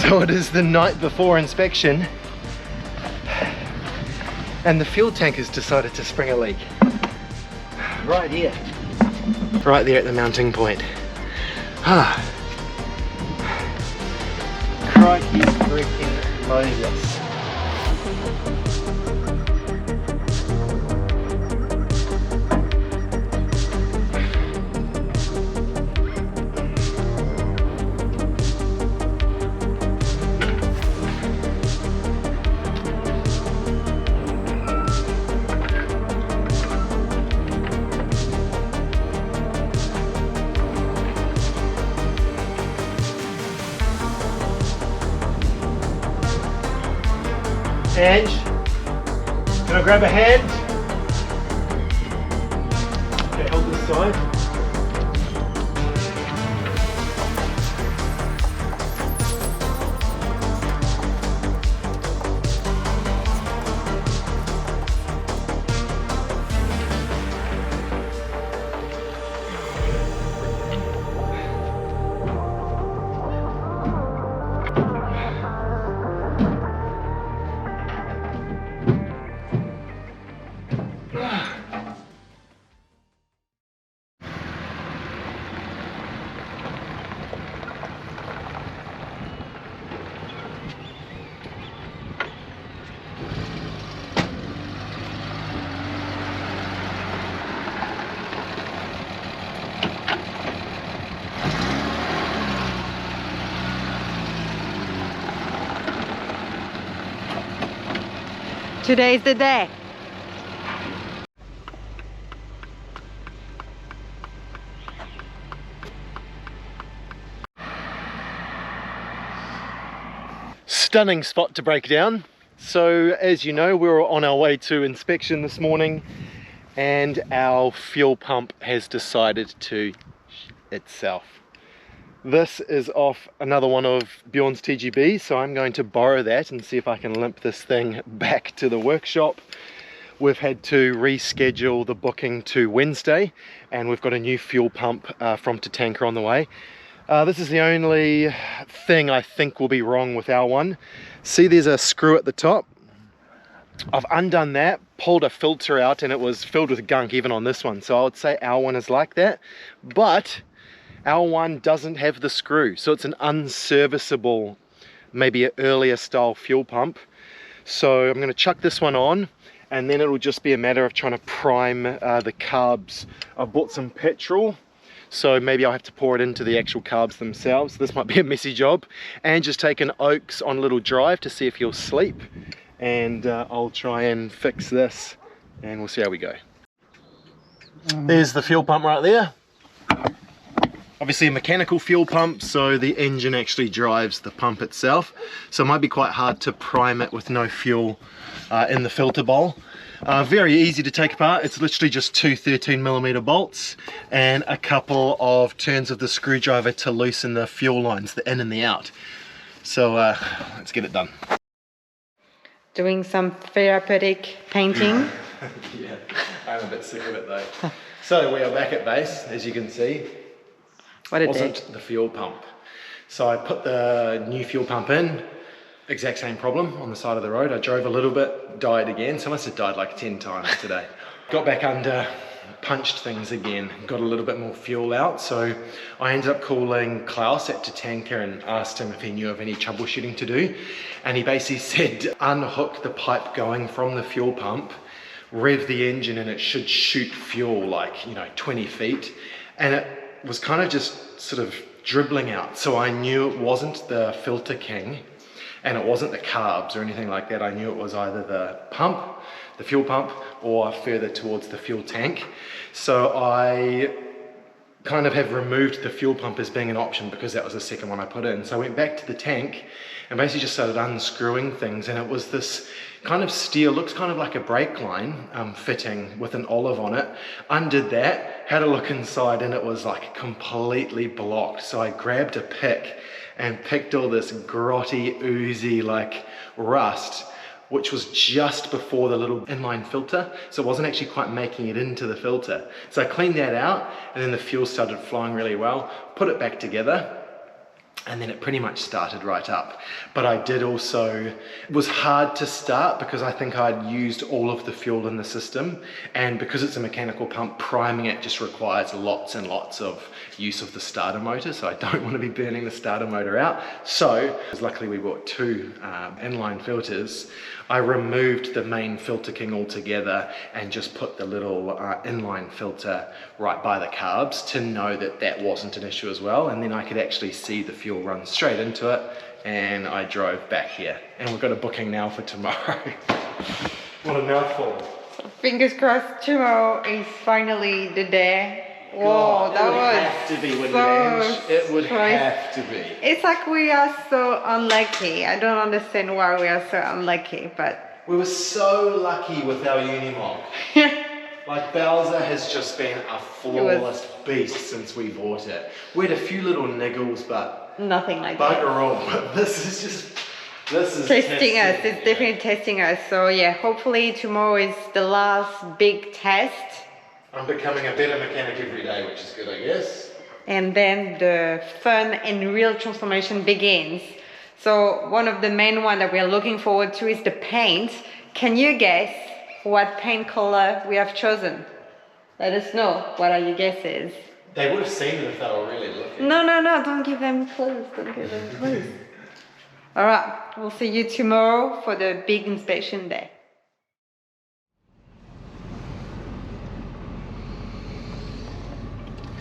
So it is the night before inspection and the fuel tank has decided to spring a leak. Right here. Right there at the mounting point. Crikey, freaking loadless. Ange, can I grab a hand? Okay, hold this side. Today's the day. Stunning spot to break down. So as you know, we were on our way to inspection this morning and our fuel pump has decided to itself. This is off another one of Bjorn's TGB, so I'm going to borrow that and see if I can limp this thing back to the workshop. We've had to reschedule the booking to Wednesday and we've got a new fuel pump from Tatanka on the way. This is the only thing I think will be wrong with our one. See, there's a screw at the top. I've undone that, pulled a filter out, and it was filled with gunk even on this one. So I would say our one is like that, but our one doesn't have the screw. So it's an unserviceable, maybe an earlier style fuel pump. So I'm going to chuck this one on and then it'll just be a matter of trying to prime the carbs. I've bought some petrol, so maybe I'll have to pour it into the actual carbs themselves. This might be a messy job. And just taken Oaks on a little drive to see if he'll sleep. And I'll try and fix this and we'll see how we go. There's the fuel pump right there. Obviously a mechanical fuel pump, so the engine actually drives the pump itself. So it might be quite hard to prime it with no fuel in the filter bowl. Very easy to take apart. It's literally just two 13mm bolts and a couple of turns of the screwdriver to loosen the fuel lines, the in and the out. So let's get it done. Doing some therapeutic painting. Yeah, I'm a bit sick of it though. So we are back at base, as you can see. What it wasn't the fuel pump. So I put the new fuel pump in, exact same problem on the side of the road. I drove a little bit, died again, so I must have died like 10 times today. Got back under, punched things again, got a little bit more fuel out. So I ended up calling Klaus at Tatanka and asked him if he knew of any troubleshooting to do. And he basically said, unhook the pipe going from the fuel pump, rev the engine and it should shoot fuel like, 20 feet. And it was kind of just sort of dribbling out. So I knew it wasn't the filter king and it wasn't the carbs or anything like that. I knew it was either the pump, the fuel pump, or further towards the fuel tank. So I kind of have removed the fuel pump as being an option because that was the second one I put in. So I went back to the tank and basically just started unscrewing things, and it was this kind of steel, looks kind of like a brake line fitting with an olive on it. Undid that, had a look inside, and it was like completely blocked. So I grabbed a pick and picked all this grotty, oozy like rust, which was just before the little inline filter. So it wasn't actually quite making it into the filter. So I cleaned that out, and then the fuel started flowing really well, put it back together. and then it pretty much started right up. But I did also, it was hard to start because I think I'd used all of the fuel in the system, and because it's a mechanical pump, priming it just requires lots and lots of use of the starter motor, so I don't want to be burning the starter motor out. So, luckily we bought two inline filters. I removed the main filter king altogether and just put the little inline filter right by the carbs to know that that wasn't an issue as well, and then I could actually see the fuel run straight into it, and I drove back here. And we've got a booking now for tomorrow. What a mouthful. Fingers crossed, tomorrow is finally the day. Whoa, God, that it would was have to be, wouldn't so it? It would stress- have to be. It's like we are so unlucky. I don't understand why we are so unlucky, but We were so lucky with our Unimog. Like, Bowser has just been a flawless beast since we bought it. We had a few little niggles, but nothing like that. bugger all. But this is Testing us. It's definitely testing us. So yeah, hopefully tomorrow is the last big test. I'm becoming a better mechanic every day, which is good, I guess. And then the fun and real transformation begins. So one of the main ones that we are looking forward to is the paint. Can you guess what paint color we have chosen? Let us know. What are your guesses? They would have seen it if they were really looking. No, don't give them clues. Don't give them clues. All right, we'll see you tomorrow for the big inspection day.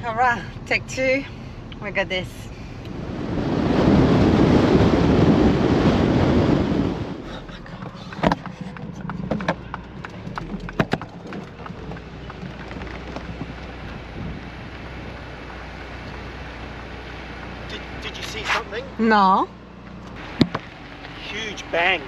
All right, take two. We got this. Did you see something? No. Huge bang.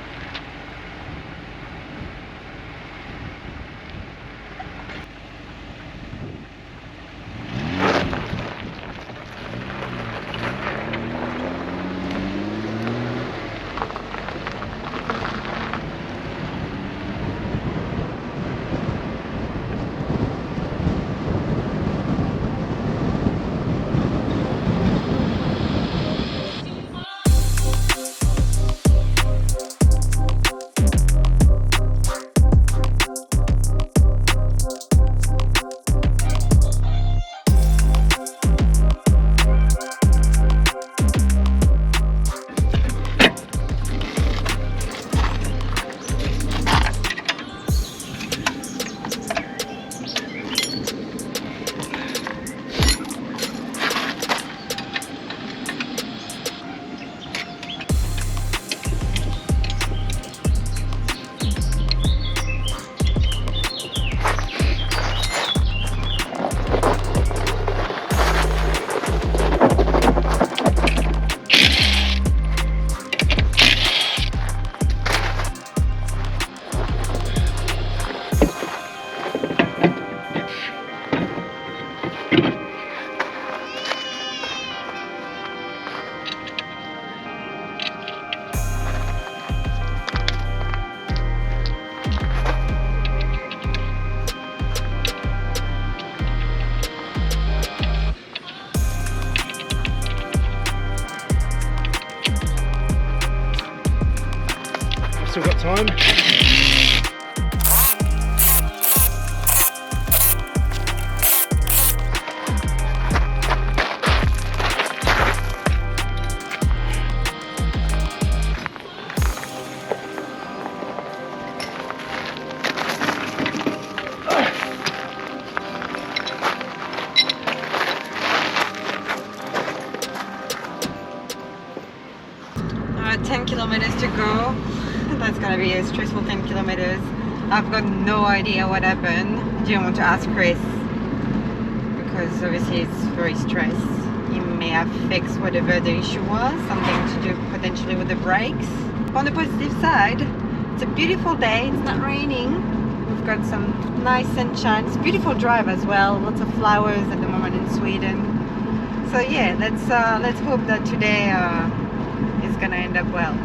Still got time. Alright, 10 kilometers to go. That's gonna be a stressful 10 kilometers. I've got no idea what happened. Didn't want to ask Chris because obviously it's very stressed. He may have fixed whatever the issue was, something to do potentially with the brakes. On the positive side, it's a beautiful day, it's not raining. We've got some nice sunshine. It's a beautiful drive as well, lots of flowers at the moment in Sweden. So yeah, let's hope that today is gonna end up well.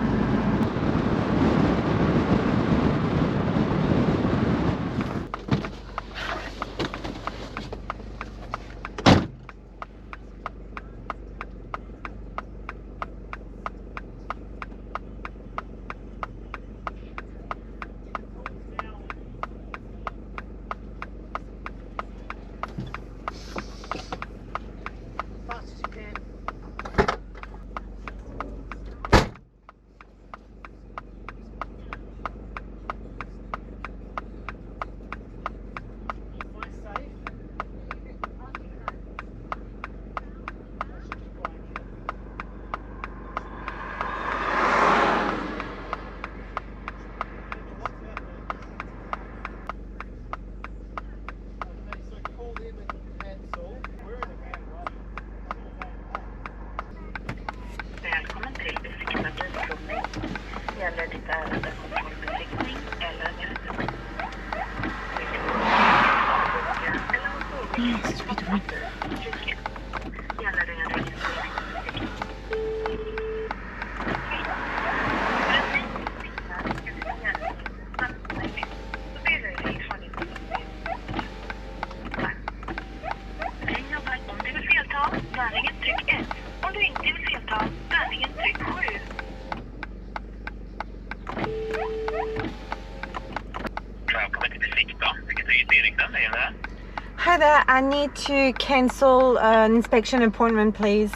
Hi there, I need to cancel an inspection appointment, please.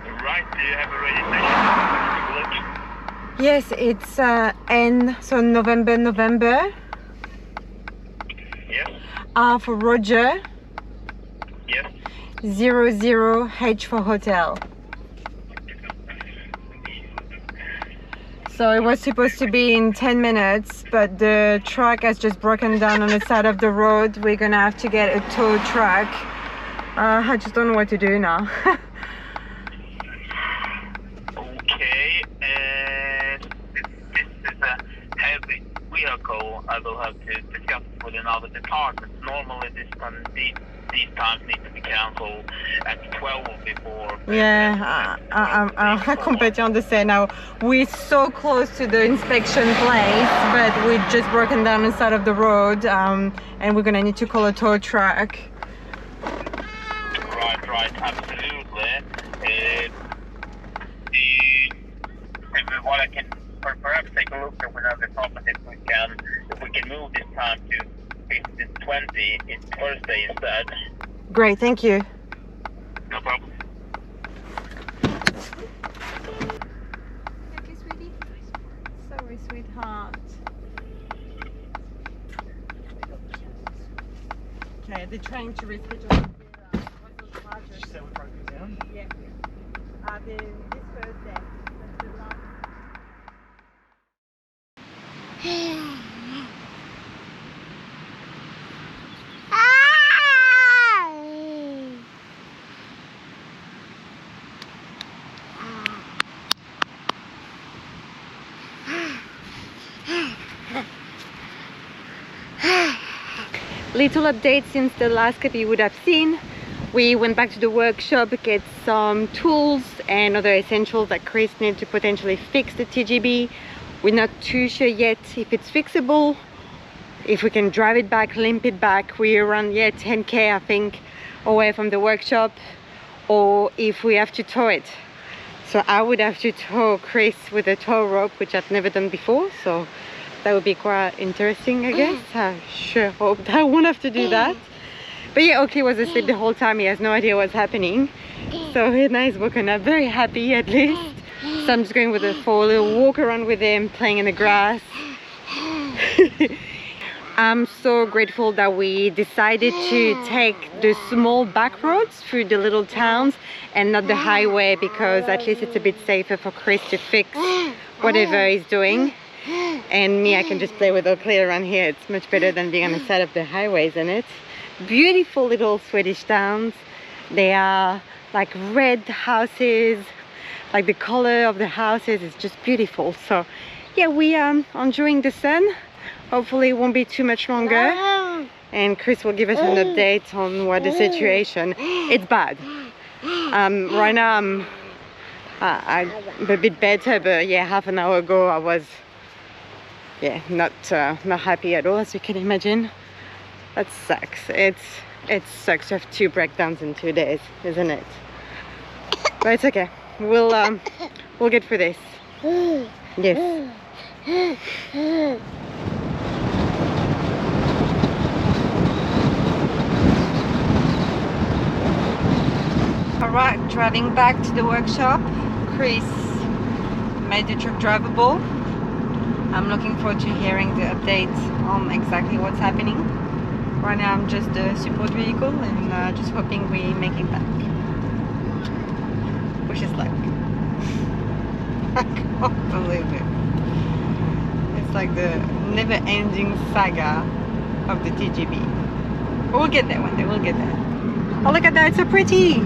Right, do you have a registration? Yes, it's N, so November. Yes. R for Roger. Yes. 00H for hotel. So it was supposed to be in 10 minutes, but the truck has just broken down on the side of the road. We're gonna have to get a tow truck. I just don't know what to do now. Okay, this is a heavy vehicle. I will have to discuss with another department. Normally these times need to be cancelled at 12 before. Yeah, I completely understand now. We're so close to the inspection place, but we've just broken down on the side of the road, and we're gonna need to call a tow truck. Right, absolutely. What I can perhaps take a look at another property if we can move this time to 15:20. It's Thursday instead. Great, thank you. No problem. Thank you, sweetie. Sorry, sweetheart. Okay, they're trying to reschedule. She said we broke them down. Yeah. This Thursday. That's the last. Little update since the last clip you would have seen. We went back to the workshop, get some tools and other essentials that Chris needs to potentially fix the TGB. We're not too sure yet if it's fixable, if we can drive it back, limp it back. We're around 10k I think away from the workshop, or if we have to tow it. So I would have to tow Chris with a tow rope, which I've never done before, so that would be quite interesting, I guess. I sure hope that I won't have to do that. But yeah, Oakley was asleep the whole time. He has no idea what's happening. So he's woken up very happy at least. So I'm just going for a little walk around with him, playing in the grass. I'm so grateful that we decided to take the small back roads through the little towns and not the highway, because at least it's a bit safer for Chris to fix whatever he's doing. And me, I can just play with Oakley around here. It's much better than being on the side of the highway, isn't it? Beautiful little Swedish towns. They are like red houses, like the color of the houses is just beautiful. So yeah, we are enjoying the sun. Hopefully it won't be too much longer, and Chris will give us an update on what the situation. It's bad. Right now I'm a bit better, but yeah, half an hour ago I was not happy at all, as you can imagine. That sucks. It sucks to have 2 breakdowns in 2 days, isn't it? But it's okay. We'll get through this. Yes. Alright, driving back to the workshop. Chris made the truck drivable. I'm looking forward to hearing the update on exactly what's happening. Right now I'm just a support vehicle and just hoping we make it back. Wish us luck. I can't believe it. It's like the never-ending saga of the TGB. But we'll get there one day, we'll get there. Oh, look at that, it's so pretty!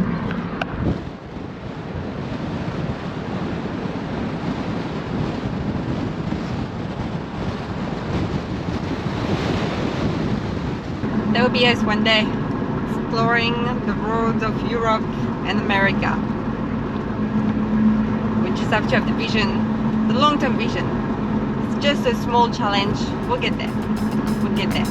no BS one day. Exploring the roads of Europe and America. We just have to have the vision, the long-term vision. It's just a small challenge. We'll get there. We'll get there.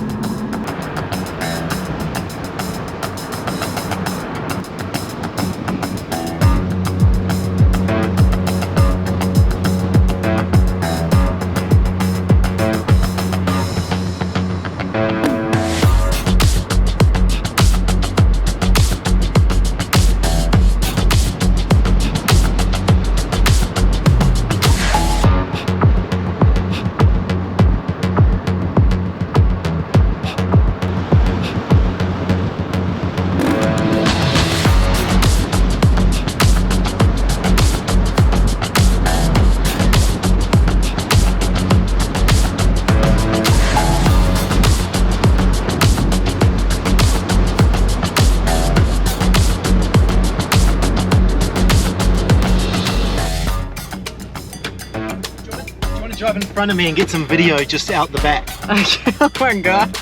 Drive in front of me and get some video just out the back. Okay, oh my god.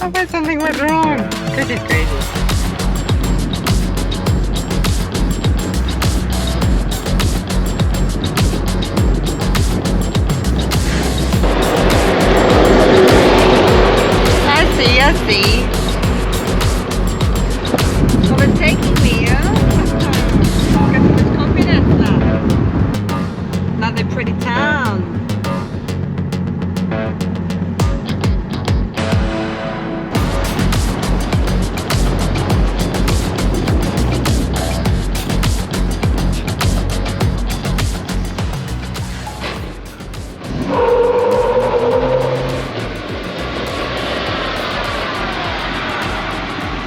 I bet something went wrong. This is crazy. I see. Overtaking me, yeah? Got so much confidence now. Another pretty town.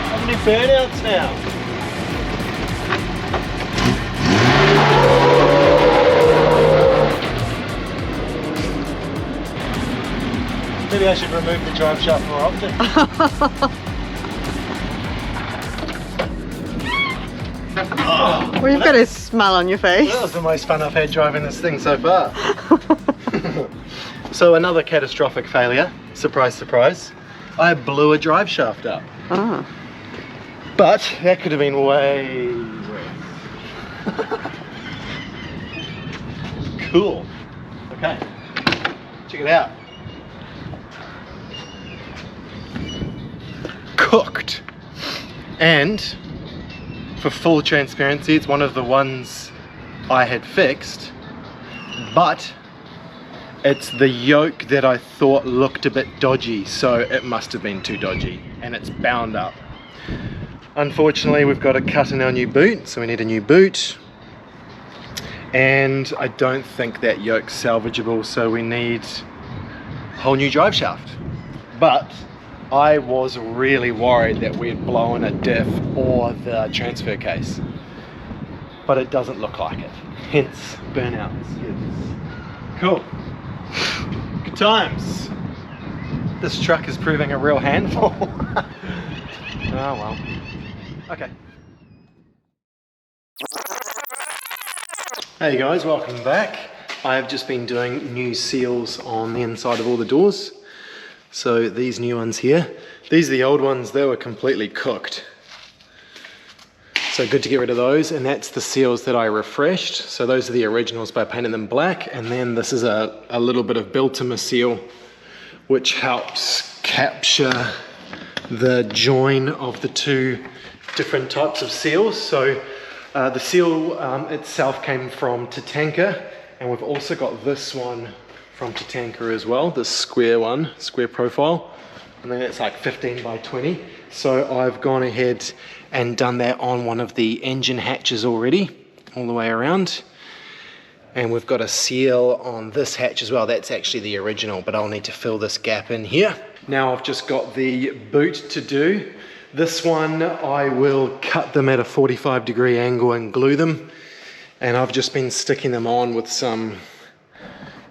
How many burnouts now? Maybe I should remove the drive shaft more often. Well, you've got a smile on your face. That was the most fun I've had driving this thing so far. So another catastrophic failure. Surprise, surprise. I blew a drive shaft up. Oh. But that could have been way worse. Cool. Okay. Check it out. Cooked. And for full transparency, it's one of the ones I had fixed, but it's the yoke that I thought looked a bit dodgy, so it must have been too dodgy, and it's bound up. Unfortunately, we've got a cut in our new boot, so we need a new boot, and I don't think that yoke's salvageable, so we need a whole new drive shaft. But I was really worried that we had blown a diff or the transfer case, but it doesn't look like it, hence burnouts. Yes. Cool. Good times. This truck is proving a real handful. Oh well. Okay. Hey guys, welcome back. I have just been doing new seals on the inside of all the doors. So these new ones here, these are the old ones, they were completely cooked. So good to get rid of those, and that's the seals that I refreshed. So those are the originals by painting them black, and then this is a little bit of Biltmer seal, which helps capture the join of the two different types of seals. So the seal itself came from Tatanka, and we've also got this one from Tatanka as well, this square one, square profile, and then it's like 15 by 20. So I've gone ahead and done that on one of the engine hatches already, all the way around. And we've got a seal on this hatch as well. That's actually the original, but I'll need to fill this gap in here. Now I've just got the boot to do. This one, I will cut them at a 45-degree angle and glue them. And I've just been sticking them on with some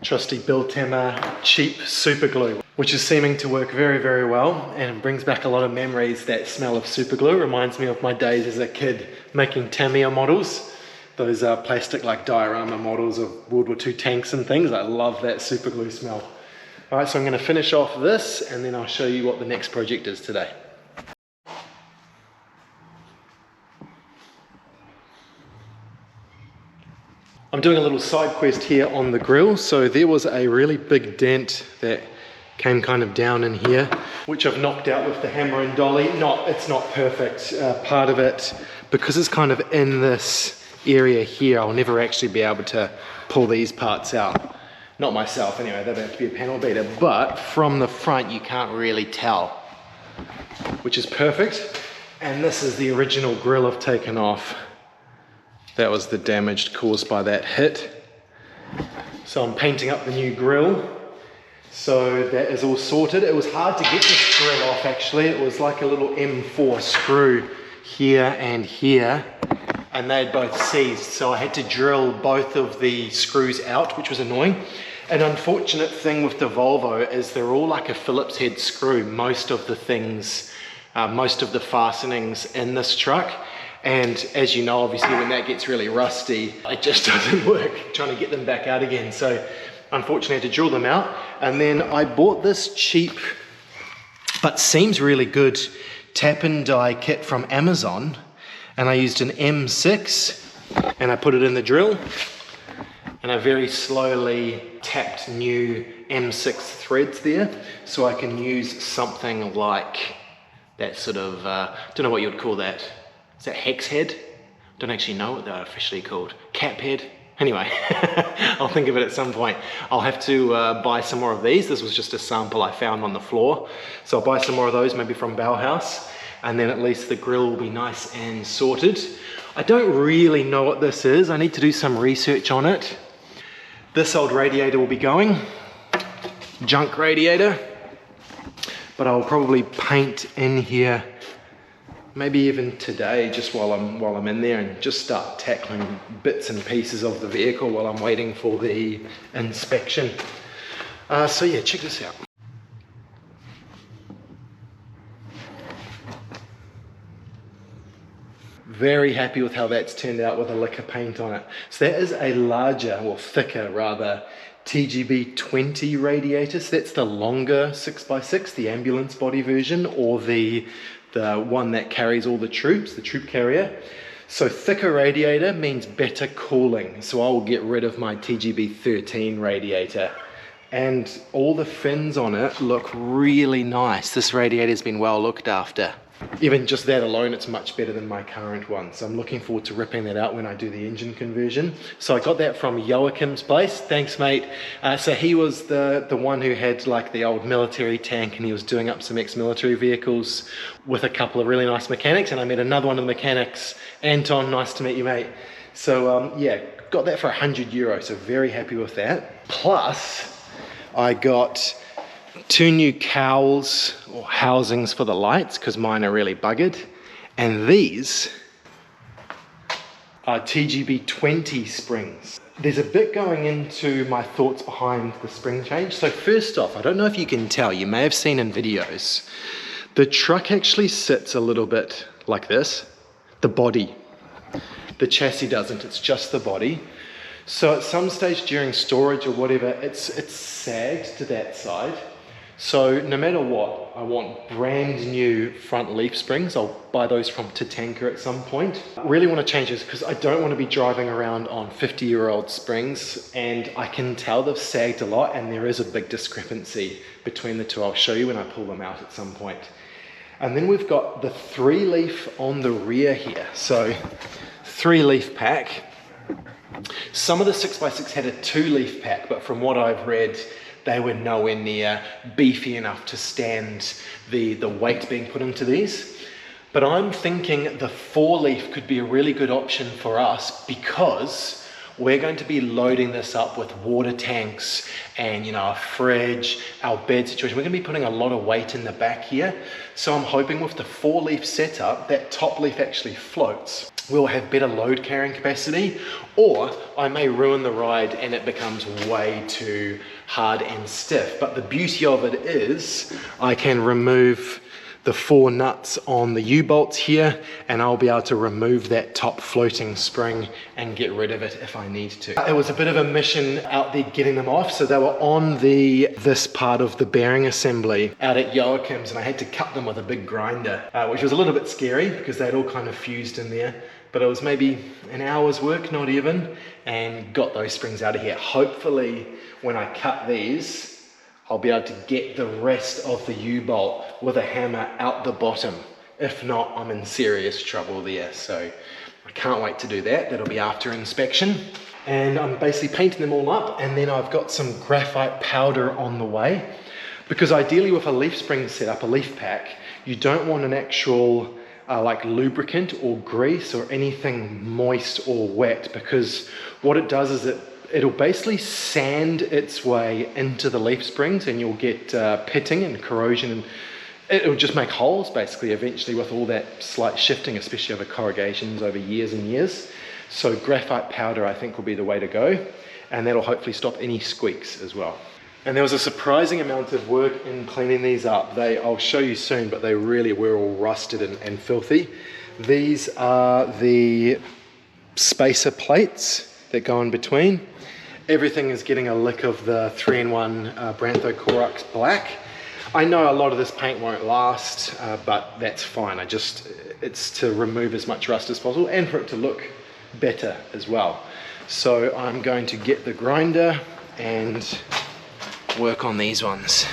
trusty Biltmer cheap super glue, which is seeming to work very, very well, and brings back a lot of memories. That smell of super glue reminds me of my days as a kid making Tamiya models, those plastic like diorama models of World War II tanks and things. I love that super glue smell. All right, so I'm going to finish off this and then I'll show you what the next project is today. I'm doing a little side quest here on the grill. So there was a really big dent that came kind of down in here, which I've knocked out with the hammer and dolly. It's not perfect. Part of it, because it's kind of in this area here, I'll never actually be able to pull these parts out. Not myself anyway, they'd have to be a panel beater, but from the front you can't really tell, which is perfect. And this is the original grill I've taken off. That was the damage caused by that hit. So I'm painting up the new grill. So that is all sorted. It was hard to get this grill off actually. It was like a little M4 screw here and here, and they'd both seized. So I had to drill both of the screws out, which was annoying. An unfortunate thing with the Volvo is they're all like a Phillips head screw, most of the things, most of the fastenings in this truck. And as you know, obviously when that gets really rusty, it just doesn't work trying to get them back out again. So unfortunately I had to drill them out. And then I bought this cheap, but seems really good, tap and die kit from Amazon. And I used an M6 and I put it in the drill. And I very slowly tapped new M6 threads there. So I can use something like that sort of, don't know what you would call that. Is that hex head? Don't actually know what they're officially called. Cap head? Anyway, I'll think of it at some point. I'll have to buy some more of these. This was just a sample I found on the floor. So I'll buy some more of those, maybe from Bauhaus, and then at least the grill will be nice and sorted. I don't really know what this is. I need to do some research on it. This old radiator will be going. Junk radiator. But I'll probably paint in here maybe even today, just while I'm in there, and just start tackling bits and pieces of the vehicle while I'm waiting for the inspection. So yeah, check this out. Very happy with how that's turned out with a lick of paint on it. So that is a larger, or thicker rather, TGB 20 radiator. So that's the longer 6x6, the ambulance body version, or the one that carries all the troops, the troop carrier. So thicker radiator means better cooling. So I will get rid of my TGB 13 radiator. And all the fins on it look really nice. This radiator's been well looked after. Even just that alone, it's much better than my current one. So I'm looking forward to ripping that out when I do the engine conversion. So I got that from Joachim's place. Thanks, mate. So he was the one who had like the old military tank, and he was doing up some ex-military vehicles with a couple of really nice mechanics. And I met another one of the mechanics, Anton. Nice to meet you, mate. So yeah, got that for €100. So very happy with that. Plus, I got 2 new cowls or housings for the lights, because mine are really buggered. And these are TGB 20 springs. There's a bit going into my thoughts behind the spring change. So first off, I don't know if you can tell, you may have seen in videos, the truck actually sits a little bit like this, the body. The chassis doesn't, it's just the body. So at some stage during storage or whatever, it's sagged to that side. So no matter what, I want brand new front leaf springs. I'll buy those from Tatanka at some point. I really want to change this because I don't want to be driving around on 50-year-old springs, and I can tell they've sagged a lot, and there is a big discrepancy between the two. I'll show you when I pull them out at some point. And then we've got the 3-leaf on the rear here. So 3-leaf pack. Some of the 6x6 had a 2-leaf pack, but from what I've read, they were nowhere near beefy enough to stand the weight being put into these. But I'm thinking the 4-leaf could be a really good option for us, because we're going to be loading this up with water tanks and, you know, a fridge, our bed situation. We're going to be putting a lot of weight in the back here. So I'm hoping with the 4-leaf setup, that top leaf actually floats. We'll have better load carrying capacity, or I may ruin the ride and it becomes way too hard and stiff. But the beauty of it is I can remove the 4 nuts on the U-bolts here, and I'll be able to remove that top floating spring and get rid of it if I need to. It was a bit of a mission out there getting them off. So they were on this part of the bearing assembly out at Joachim's, and I had to cut them with a big grinder, which was a little bit scary because they'd all kind of fused in there. but it was maybe an hour's work, not even, and got those springs out of here. Hopefully when I cut these, I'll be able to get the rest of the U-bolt with a hammer out the bottom. If not, I'm in serious trouble there. So I can't wait to do that. That'll be after inspection. And I'm basically painting them all up, and then I've got some graphite powder on the way, because ideally with a leaf spring setup, a leaf pack, you don't want an actual like lubricant or grease or anything moist or wet, because what it does is it'll basically sand its way into the leaf springs, and you'll get pitting and corrosion, and it'll just make holes basically eventually with all that slight shifting, especially over corrugations over years and years. So graphite powder I think will be the way to go, and that'll hopefully stop any squeaks as well. And there was a surprising amount of work in cleaning these up. I'll show you soon, but they really were all rusted and filthy. These are the spacer plates that go in between. Everything is getting a lick of the 3-in-1 Brantho Corux Black. I know a lot of this paint won't last, but that's fine. It's to remove as much rust as possible and for it to look better as well. So I'm going to get the grinder and work on these ones.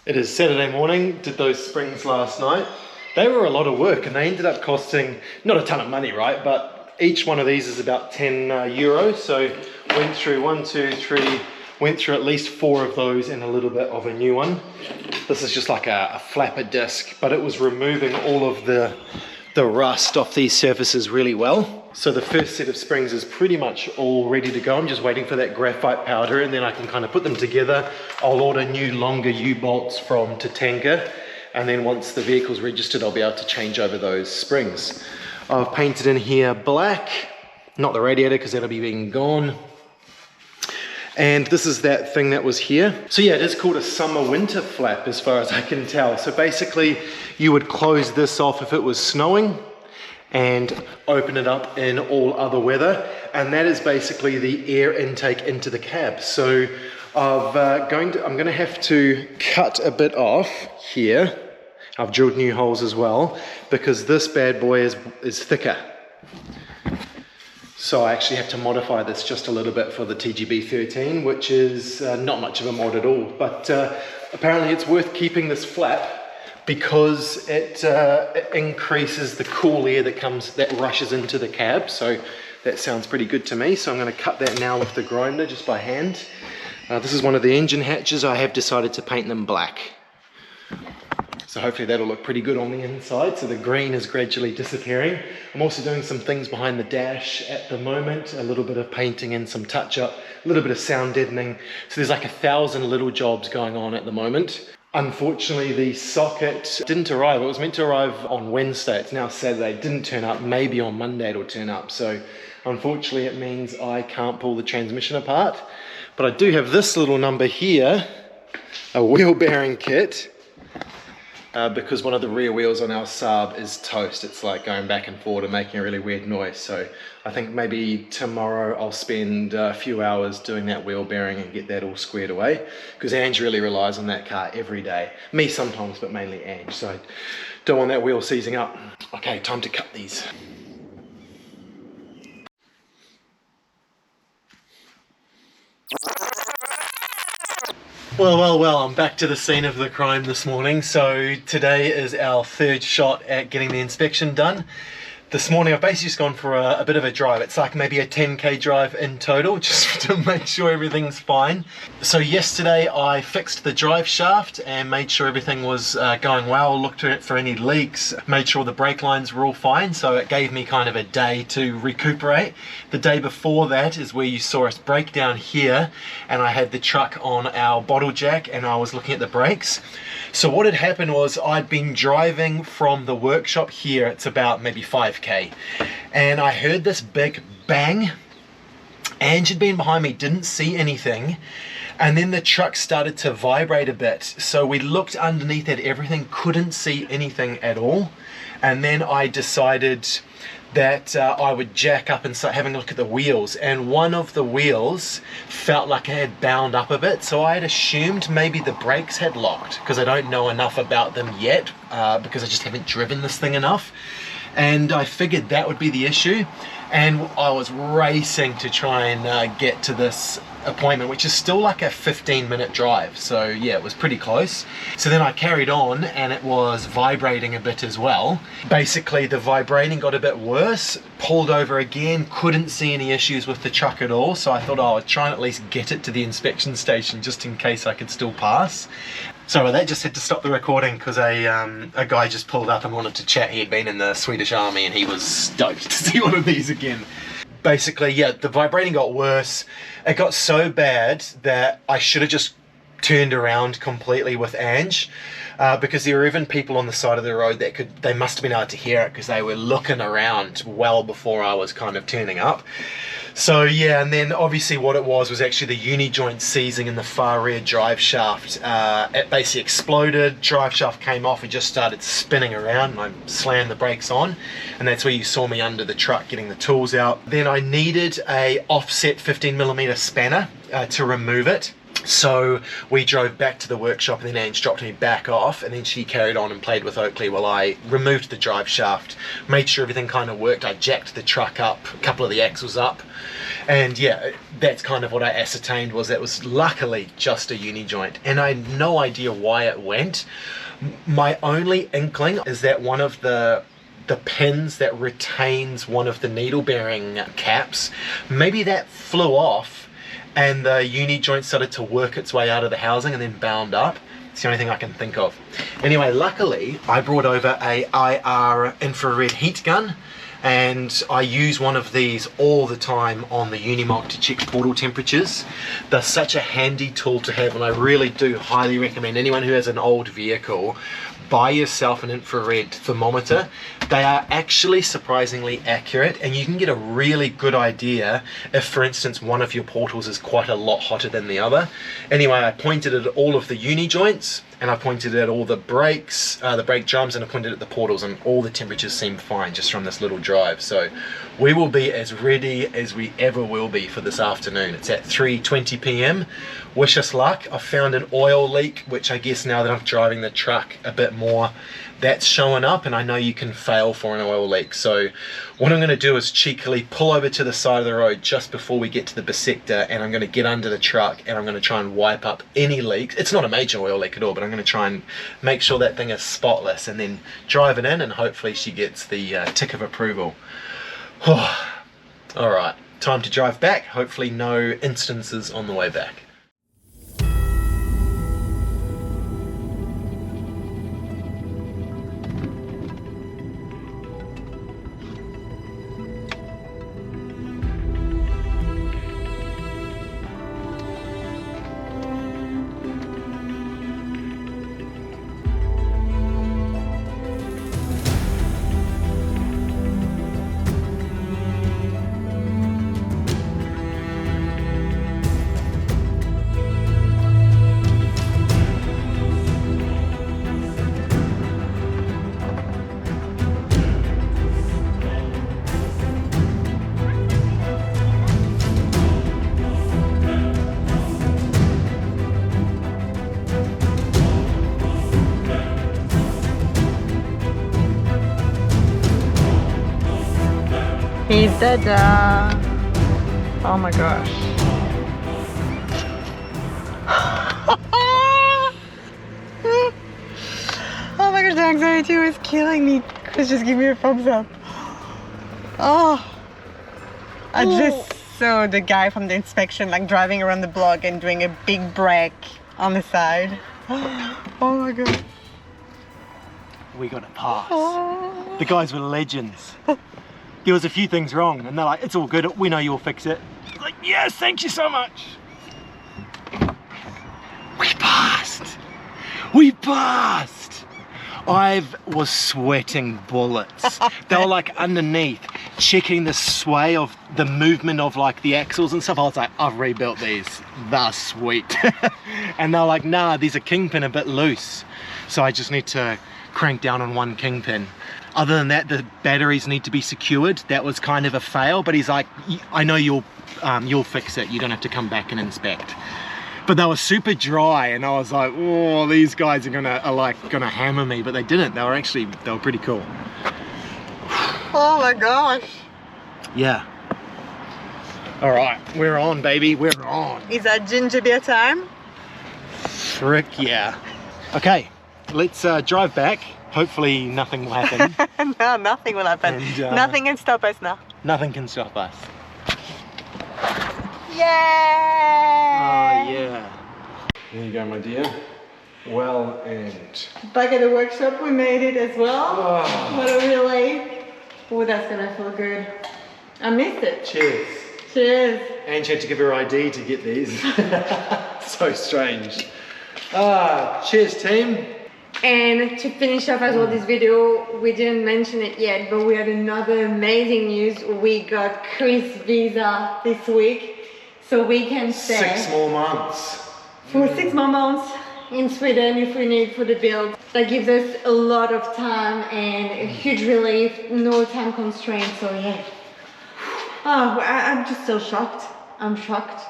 It is Saturday morning, did those springs last night. They were a lot of work and they ended up costing, not a ton of money, right? But each one of these is about 10 euros. So went through 1, 2, 3, went through at least 4 of those and a little bit of a new one. This is just like a flapper disc, but it was removing all of the rust off these surfaces really well. So the first set of springs is pretty much all ready to go. I'm just waiting for that graphite powder and then I can kind of put them together. I'll order new longer U-bolts from Tatanka, and then once the vehicle's registered I'll be able to change over those springs. I've painted in here black, not the radiator because that'll be being gone. And this is that thing that was here. So yeah, it is called a summer-winter flap as far as I can tell. So basically you would close this off if it was snowing and open it up in all other weather. And that is basically the air intake into the cab. So I'm going to have to cut a bit off here. I've drilled new holes as well because this bad boy is thicker. So I actually have to modify this just a little bit for the TGB 13, which is not much of a mod at all. But apparently it's worth keeping this flap because it increases the cool air that rushes into the cab. So that sounds pretty good to me. So I'm going to cut that now with the grinder just by hand. This is one of the engine hatches. I have decided to paint them black. So hopefully that'll look pretty good on the inside. So the green is gradually disappearing. I'm also doing some things behind the dash at the moment, a little bit of painting and some touch up, a little bit of sound deadening. So there's like 1,000 little jobs going on at the moment. Unfortunately, the socket didn't arrive. It was meant to arrive on Wednesday. It's now Saturday. It didn't turn up. Maybe on Monday it'll turn up. So unfortunately it means I can't pull the transmission apart. But I do have this little number here, a wheel bearing kit. because one of the rear wheels on our Saab is toast. It's like going back and forward and making a really weird noise. So I think maybe tomorrow I'll spend a few hours doing that wheel bearing and get that all squared away, because Ange really relies on that car every day. Me sometimes, but mainly Ange. So I don't want that wheel seizing up. Okay, time to cut these. Well, I'm back to the scene of the crime this morning. So today is our third shot at getting the inspection done. This morning I've basically just gone for a bit of a drive. It's like maybe a 10k drive in total, just to make sure everything's fine. So yesterday I fixed the drive shaft and made sure everything was going well, looked at it for any leaks, made sure the brake lines were all fine, so it gave me kind of a day to recuperate. The day before that is where you saw us break down here, and I had the truck on our bottle jack and I was looking at the brakes. So what had happened was I'd been driving from the workshop here, it's about maybe 5k, and I heard this big bang. Ange had been behind me, didn't see anything, and then the truck started to vibrate a bit. So we looked underneath at everything, couldn't see anything at all, and then I decided that I would jack up and start having a look at the wheels, and one of the wheels felt like it had bound up a bit, so I had assumed maybe the brakes had locked, because I don't know enough about them yet, because I just haven't driven this thing enough, and I figured that would be the issue. And I was racing to try and get to this appointment, which is still like a 15-minute drive, so yeah, it was pretty close. So then I carried on and it was vibrating a bit as well. Basically the vibrating got a bit worse, pulled over again, couldn't see any issues with the truck at all, so I thought I would try and at least get it to the inspection station just in case I could still pass. So that just had to stop the recording because a guy just pulled up and wanted to chat. He had been in the Swedish Army and he was stoked to see one of these again. Basically, yeah, the vibrating got worse. It got so bad that I should have just turned around completely with Ange, because there were even people on the side of the road that they must have been able to hear it because they were looking around well before I was kind of turning up. So yeah, and then obviously what it was actually the uni joint seizing in the far rear drive shaft. It basically exploded, drive shaft came off and just started spinning around, and I slammed the brakes on, and that's where you saw me under the truck getting the tools out. Then I needed a offset 15mm spanner to remove it. So we drove back to the workshop, and then Ange dropped me back off, and then she carried on and played with Oakley while I removed the drive shaft, made sure everything kind of worked. I jacked the truck up, a couple of the axles up, and yeah, that's kind of what I ascertained was that was luckily just a uni joint, and I had no idea why it went. My only inkling is that one of the pins that retains one of the needle bearing caps, maybe that flew off and the uni joint started to work its way out of the housing and then bound up. It's the only thing I can think of. Anyway, luckily I brought over a IR infrared heat gun, and I use one of these all the time on the Unimog to check portal temperatures. They're such a handy tool to have, and I really do highly recommend anyone who has an old vehicle, buy yourself an infrared thermometer. They are actually surprisingly accurate, and you can get a really good idea if, for instance, one of your portals is quite a lot hotter than the other. Anyway, I pointed at all of the uni joints, and I pointed at all the brakes, the brake drums, and I pointed at the portals, and all the temperatures seemed fine just from this little drive. So we will be as ready as we ever will be for this afternoon. It's at 3:20 p.m. Wish us luck. I've found an oil leak, which I guess now that I'm driving the truck a bit more, that's showing up, and I know you can fail for an oil leak. So what I'm going to do is cheekily pull over to the side of the road just before we get to the bisector, and I'm going to get under the truck and I'm going to try and wipe up any leaks. It's not a major oil leak at all, but I'm going to try and make sure that thing is spotless, and then drive it in, and hopefully she gets the tick of approval. Alright, time to drive back. Hopefully no instances on the way back. He's dead. Oh my gosh. Oh my gosh, the anxiety was killing me. Chris, just give me a thumbs up. Oh, I just saw the guy from the inspection like driving around the block and doing a big break on the side. Oh my god. We got a pass. Oh. The guys were legends. There was a few things wrong and they're like, it's all good, we know you'll fix it. Like, yes, thank you so much. We passed. We passed. I was sweating bullets. They were like underneath, checking the sway of the movement of like the axles and stuff. I was like, I've rebuilt these, they're sweet. And they're like, nah, these are kingpin a bit loose. So I just need to crank down on one kingpin. Other than that, the batteries need to be secured. That was kind of a fail, but he's like, I know you'll fix it. You don't have to come back and inspect. But they were super dry, and I was like, oh, these guys are gonna hammer me, but they didn't. They were pretty cool. Oh my gosh. Yeah. All right, we're on, baby, we're on. Is that ginger beer time? Frick yeah. Okay, let's drive back. Hopefully nothing will happen. No, nothing will happen. And, nothing can stop us now. Nothing can stop us. Yay! Oh yeah. There you go, my dear. Well and. Back at the workshop, we made it as well. Oh. What a relief. Oh, that's gonna feel good. I missed it. Cheers. Cheers. Ange had to give her ID to get these. So strange. Cheers, team. And to finish off as well this video, we didn't mention it yet, but we had another amazing news. We got Chris' visa this week, so we can stay 6 more months. for 6 more months in Sweden if we need for the build. That gives us a lot of time and a huge relief, no time constraints, so yeah. Oh, I'm just so shocked. I'm shocked.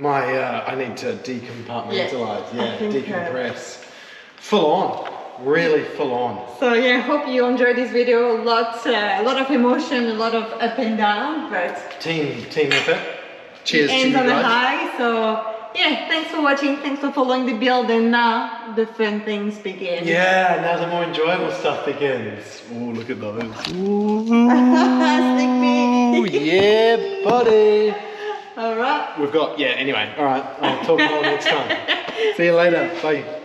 I need to decompartmentalize, I think, decompress. Full on, really full on. So yeah, hope you enjoyed this video. A lot of emotion, a lot of up and down, but Team effort. Cheers to you ends on a guys. high. So yeah, thanks for watching, thanks for following the build, and now the fun things begin. Yeah, now the more enjoyable stuff begins. Oh, look at those. Sneak peek. Yeah, buddy. All right. We've got, anyway, all right, I'll talk more next time. See you later, bye.